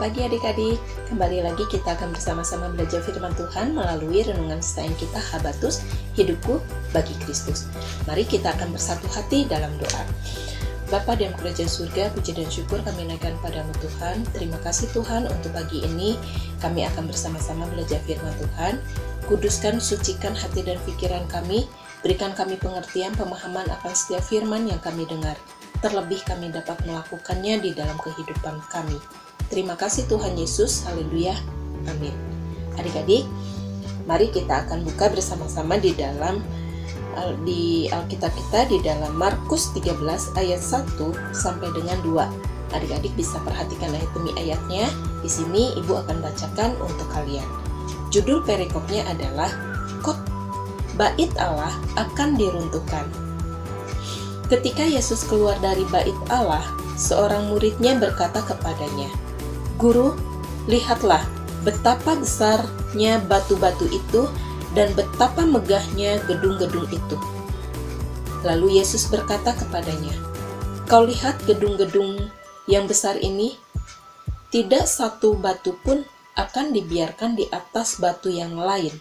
Selamat pagi adik-adik, kembali lagi kita akan bersama-sama belajar firman Tuhan melalui renungan setayang kita Habatus, Hidupku Bagi Kristus. Mari kita akan bersatu hati dalam doa. Bapa dalam kerajaan surga, puji dan syukur kami naikkan padamu Tuhan. Terima kasih Tuhan untuk pagi ini kami akan bersama-sama belajar firman Tuhan. Kuduskan, sucikan hati dan pikiran kami, berikan kami pengertian, pemahaman akan setiap firman yang kami dengar. Terlebih kami dapat melakukannya di dalam kehidupan kami. Terima kasih Tuhan Yesus, haleluya, amin. Adik-adik, mari kita akan buka bersama-sama di Alkitab kita di dalam Markus 13 ayat 1 sampai dengan 2. Adik-adik bisa perhatikan ayat demi ayatnya. Di sini Ibu akan bacakan untuk kalian. Judul perikopnya adalah Bait Allah akan diruntuhkan. Ketika Yesus keluar dari bait Allah, seorang muridnya berkata kepadanya, "Guru, lihatlah betapa besarnya batu-batu itu dan betapa megahnya gedung-gedung itu." Lalu Yesus berkata kepadanya, "Kau lihat gedung-gedung yang besar ini? Tidak satu batu pun akan dibiarkan di atas batu yang lain.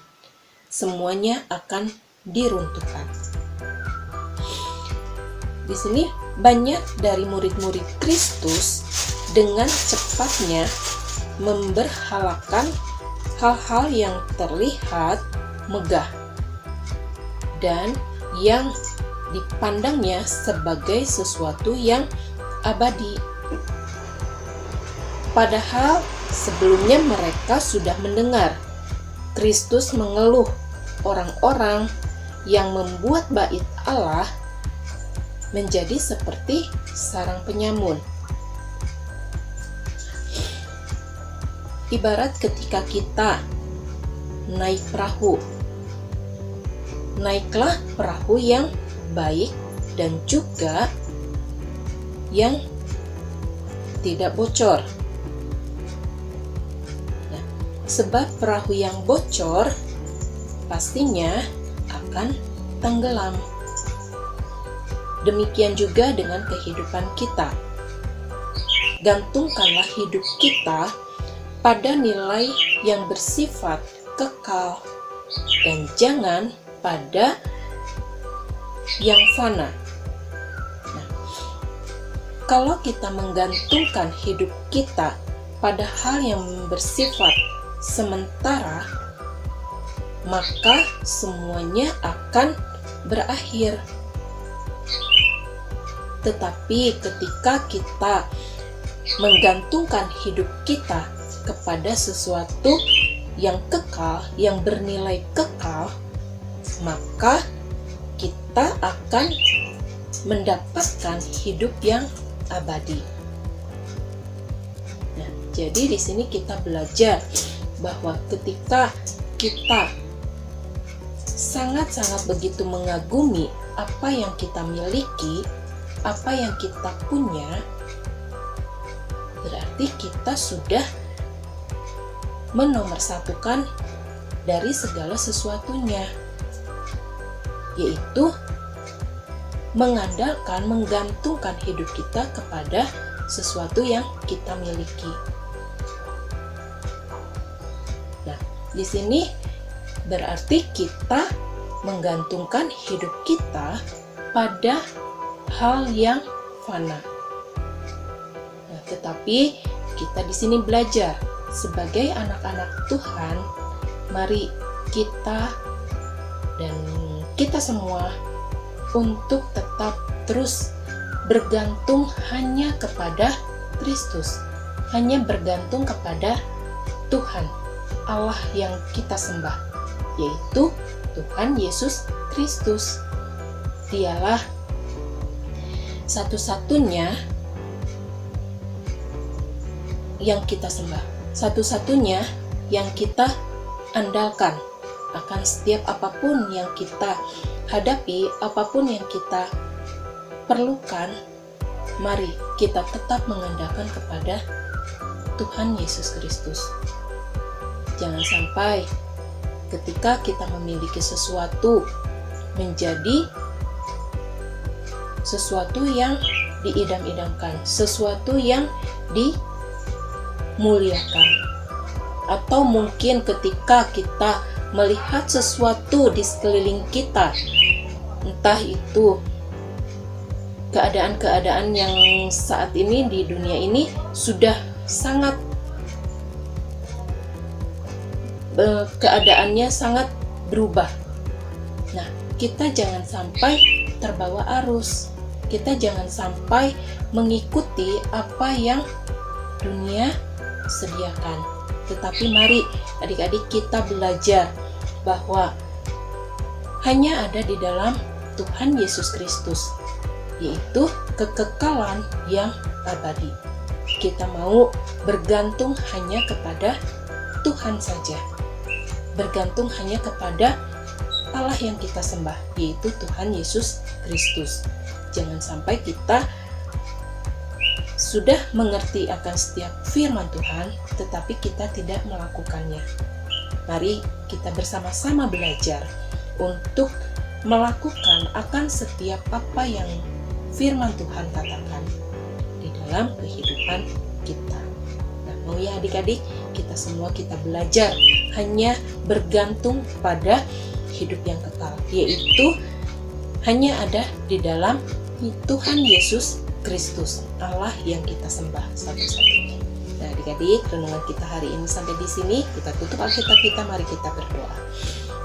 Semuanya akan diruntuhkan." Di sini banyak dari murid-murid Kristus dengan cepatnya memberhalakan hal-hal yang terlihat megah dan yang dipandangnya sebagai sesuatu yang abadi. Padahal sebelumnya mereka sudah mendengar Kristus mengeluh orang-orang yang membuat bait Allah menjadi seperti sarang penyamun. Ibarat ketika kita naik perahu. Naiklah perahu yang baik dan juga yang tidak bocor. Nah, sebab perahu yang bocor pastinya akan tenggelam. Demikian juga dengan kehidupan kita. Gantungkanlah hidup kita pada nilai yang bersifat kekal dan jangan pada yang fana. Nah, kalau kita menggantungkan hidup kita pada hal yang bersifat sementara, maka semuanya akan berakhir. Tetapi ketika kita menggantungkan hidup kita kepada sesuatu yang kekal, yang bernilai kekal, maka kita akan mendapatkan hidup yang abadi. Nah, jadi di sini kita belajar bahwa ketika kita sangat-sangat begitu mengagumi apa yang kita miliki, apa yang kita punya, berarti kita sudah menomorsatukan dari segala sesuatunya, yaitu mengandalkan, menggantungkan hidup kita kepada sesuatu yang kita miliki. Nah, di sini berarti kita menggantungkan hidup kita pada hal yang fana. Nah, tetapi kita di sini belajar sebagai anak-anak Tuhan, mari kita dan kita semua untuk tetap terus bergantung hanya kepada Kristus, hanya bergantung kepada Tuhan Allah yang kita sembah, yaitu Tuhan Yesus Kristus. Dialah satu-satunya yang kita sembah, satu-satunya yang kita andalkan akan setiap apapun yang kita hadapi, apapun yang kita perlukan. Mari kita tetap mengandalkan kepada Tuhan Yesus Kristus. Jangan sampai ketika kita memiliki sesuatu menjadi sesuatu yang diidam-idamkan, sesuatu yang muliakan. Atau mungkin ketika kita melihat sesuatu di sekeliling kita, entah itu keadaan-keadaan yang saat ini di dunia ini sudah sangat keadaannya sangat berubah. Nah, kita jangan sampai terbawa arus. Kita jangan sampai mengikuti apa yang dunia sediakan. Tetapi mari adik-adik kita belajar bahwa hanya ada di dalam Tuhan Yesus Kristus, yaitu kekekalan yang abadi. Kita mau bergantung hanya kepada Tuhan saja, bergantung hanya kepada Allah yang kita sembah, yaitu Tuhan Yesus Kristus. Jangan sampai kita sudah mengerti akan setiap firman Tuhan, tetapi kita tidak melakukannya. Mari kita bersama-sama belajar untuk melakukan akan setiap apa yang firman Tuhan katakan di dalam kehidupan kita. Nah, mau ya adik-adik, kita semua kita belajar hanya bergantung pada hidup yang kekal, yaitu hanya ada di dalam Tuhan Yesus Kristus, Allah yang kita sembah satu-satunya. Nah, adik-adik, renungan kita hari ini sampai di sini. Kita tutup Alkitab kita, mari kita berdoa.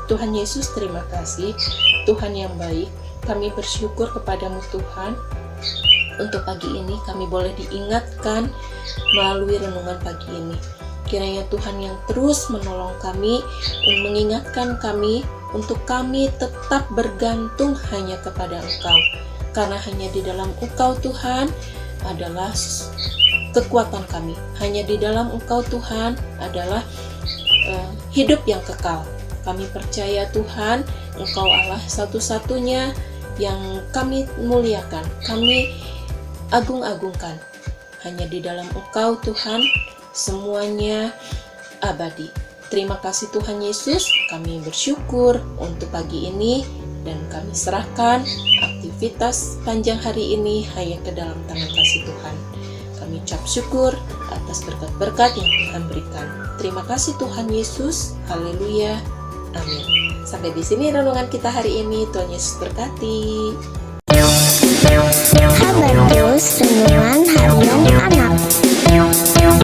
Tuhan Yesus, terima kasih, Tuhan yang baik. Kami bersyukur kepadamu Tuhan. Untuk pagi ini kami boleh diingatkan melalui renungan pagi ini. Kiranya Tuhan yang terus menolong kami, mengingatkan kami untuk kami tetap bergantung hanya kepada Engkau. Karena hanya di dalam Engkau Tuhan adalah kekuatan kami. Hanya di dalam Engkau Tuhan adalah hidup yang kekal. Kami percaya Tuhan, Engkau Allah satu-satunya yang kami muliakan, kami agung-agungkan. Hanya di dalam Engkau Tuhan semuanya abadi. Terima kasih Tuhan Yesus, kami bersyukur untuk pagi ini dan kami serahkan aktivitas panjang hari ini hanya ke dalam tangan kasih Tuhan. Kami ucap syukur atas berkat-berkat yang Tuhan berikan. Terima kasih Tuhan Yesus, haleluya, amin. Sampai di sini renungan kita hari ini. Tuhan Yesus berkati. Kabar Terus Renungan Harian Anak.